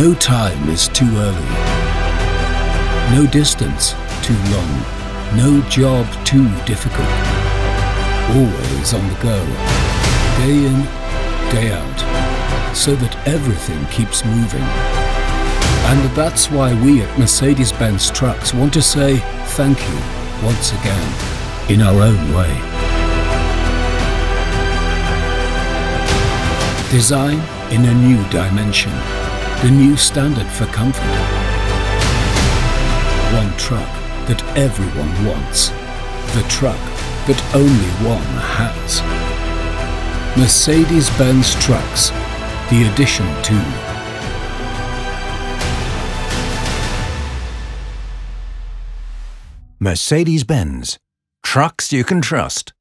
No time is too early. No distance too long. No job too difficult. Always on the go. Day in, day out. So that everything keeps moving. And that's why we at Mercedes-Benz Trucks want to say thank you once again, in our own way. Design in a new dimension, the new standard for comfort. One truck that everyone wants, the truck that only one has. Mercedes-Benz Trucks, the addition to. Mercedes-Benz. Trucks you can trust.